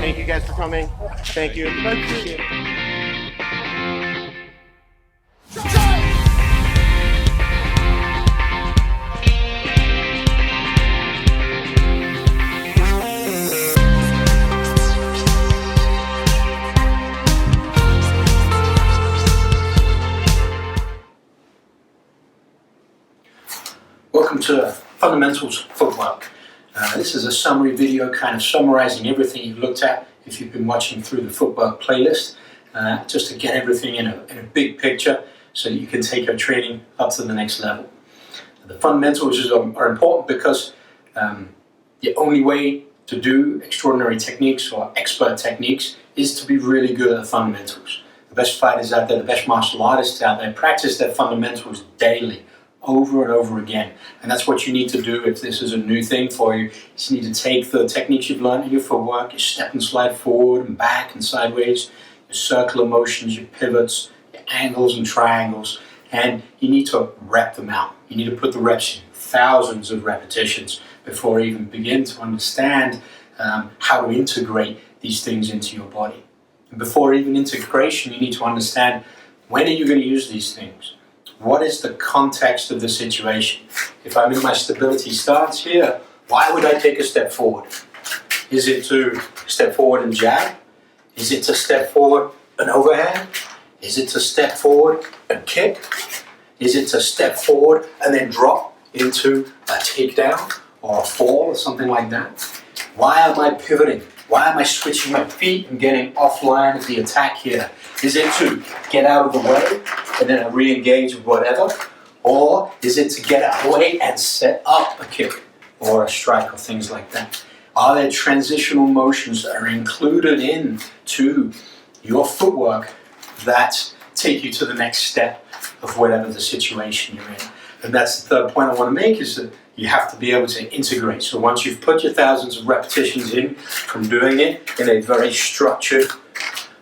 Thank you guys for coming. Thank you. Appreciate it. Welcome to Fundamentals Footwork. This is a summary video kind of summarizing everything you've looked at if you've been watching through the Footwork playlist, just to get everything in a big picture so that you can take your training up to the next level. The fundamentals are important because the only way to do extraordinary techniques or expert techniques is to be really good at the fundamentals. The best fighters out there, the best martial artists out there practice their fundamentals daily, over and over again. And that's what you need to do if this is a new thing for you. You just need to take the techniques you've learned in your footwork, your step and slide forward and back and sideways, your circular motions, your pivots, your angles and triangles, and you need to rep them out. You need to put the reps in, thousands of repetitions before you even begin to understand how to integrate these things into your body. And before even integration, you need to understand, when are you going to use these things? What is the context of the situation? If I'm in my stability stance here, why would I take a step forward? Is it to step forward and jab? Is it to step forward and overhand? Is it to step forward and kick? Is it to step forward and then drop into a takedown or a fall or something like that? Why am I pivoting? Why am I switching my feet and getting offline of the attack here? Is it to get out of the way and then I re-engage with whatever? Or is it to get out of the way and set up a kick or a strike or things like that? Are there transitional motions that are included into your footwork that take you to the next step of whatever the situation you're in? And that's the third point I want to make, is that you have to be able to integrate. So once you've put your thousands of repetitions in from doing it in a very structured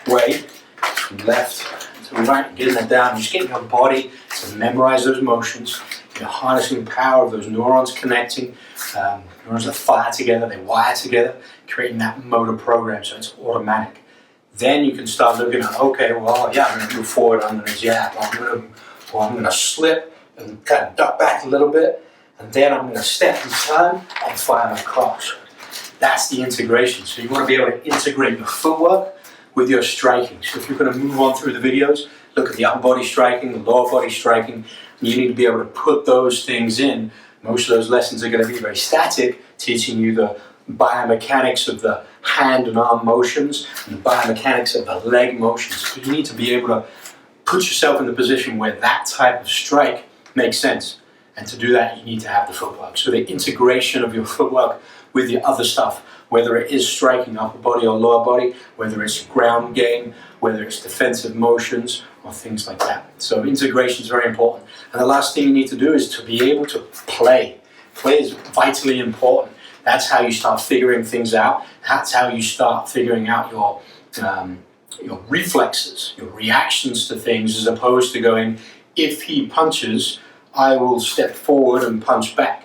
way, from left to right, getting that down, just getting your body to memorize those motions, you're harnessing the power of those neurons connecting, neurons that fire together, they wire together, creating that motor program so it's automatic. Then you can start looking at, okay, well, yeah, I'm going to move forward, I'm going to jab, I'm going to slip and kind of duck back a little bit, and then I'm going to step and turn and fire my cross. That's the integration. So you want to be able to integrate your footwork with your striking. So if you're going to move on through the videos, look at the upper body striking, the lower body striking, and you need to be able to put those things in. Most of those lessons are going to be very static, teaching you the biomechanics of the hand and arm motions and the biomechanics of the leg motions. So you need to be able to put yourself in the position where that type of strike makes sense. And to do that, you need to have the footwork. So the integration of your footwork with the other stuff, whether it is striking upper body or lower body, whether it's ground game, whether it's defensive motions or things like that. So integration is very important. And the last thing you need to do is to be able to play. Play is vitally important. That's how you start figuring things out. That's how you start figuring out your reflexes, your reactions to things, as opposed to going, if he punches, I will step forward and punch back.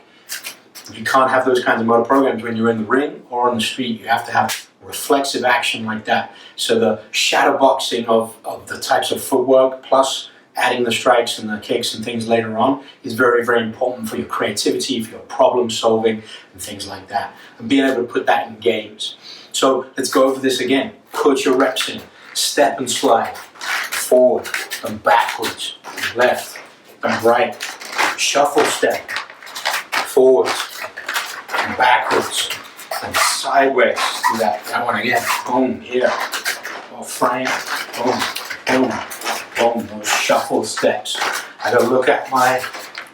You can't have those kinds of motor programs when you're in the ring or on the street. You have to have reflexive action like that. So the shadow boxing of the types of footwork, plus adding the strikes and the kicks and things later on, is very, very important for your creativity, for your problem solving and things like that. And being able to put that in games. So let's go over this again. Put your reps in. Step and slide. Forward and backwards. Left and right. Shuffle step. Forward and backwards and sideways. Do that one again. Boom, here. Or frame. Boom, boom, boom. Those shuffle steps. I gotta look at my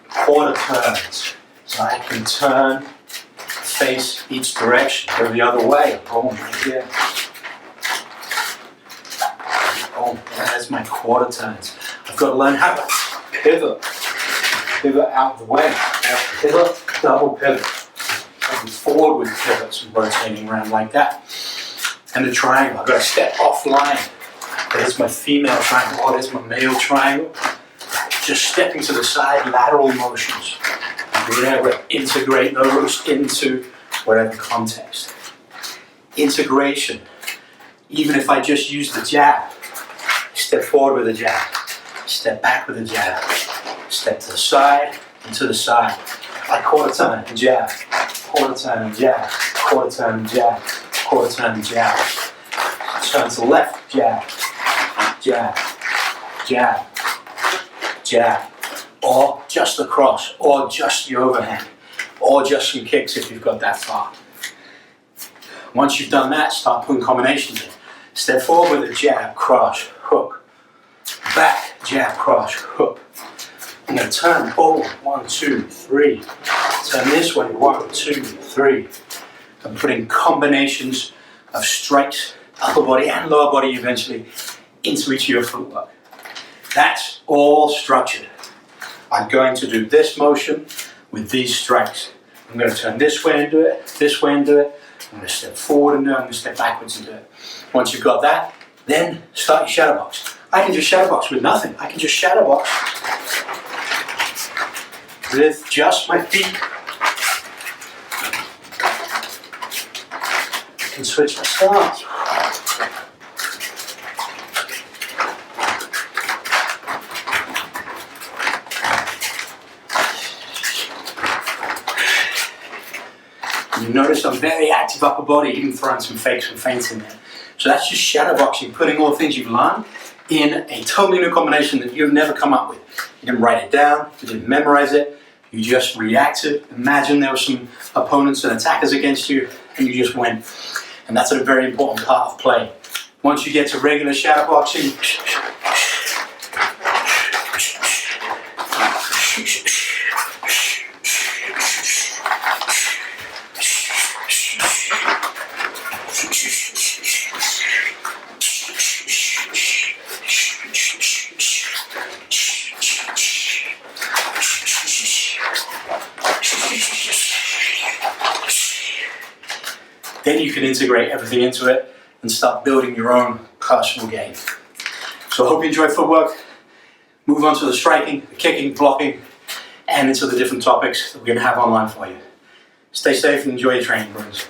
quarter turns so I can turn, face each direction, go the other way. Boom, right here. Boom, there's my quarter turns. I've got to learn how to pivot out of the way. Pivot, double pivot. Moving forward with pivots and rotating around like that. And the triangle, I've got to step offline. There's my female triangle, or there's my male triangle. Just stepping to the side, lateral motions. Being able to integrate those into whatever context. Integration Even if I just use the jab, step forward with a jab, step back with a jab, step to the side and to the side. Like quarter turn and jab, quarter turn and jab, quarter turn and jab, quarter turn and jab. Turn to the left, jab, jab, jab, jab. Or just the cross, or just the overhand, or just some kicks if you've got that far. Once you've done that, start putting combinations in. Step forward with a jab, cross, hook. Back, jab, cross, hook. I'm going to turn forward, 1, 2, 3. Turn this way, 1, 2, 3. I'm putting combinations of strikes, upper body and lower body eventually, into each of your footwork. That's all structured. I'm going to do this motion with these strikes. I'm going to turn this way and do it, this way and do it. I'm going to step forward and do it, I'm going to step backwards and do it. Once you've got that, then start your shadow box. I can just shadow box with nothing. I can just shadow box with just my feet. I can switch my stance. You notice I'm very active upper body, even throwing some fakes and feints in there. So that's just shadow boxing, putting all the things you've learned in a totally new combination that you've never come up with. You didn't write it down, you didn't memorize it, you just reacted. Imagine there were some opponents and attackers against you, and you just went. And that's a very important part of play. Once you get to regular shadow boxing, then you can integrate everything into it and start building your own personal game. So I hope you enjoy footwork. Move on to the striking, the kicking, blocking, and into the different topics that we're going to have online for you. Stay safe and enjoy your training, friends.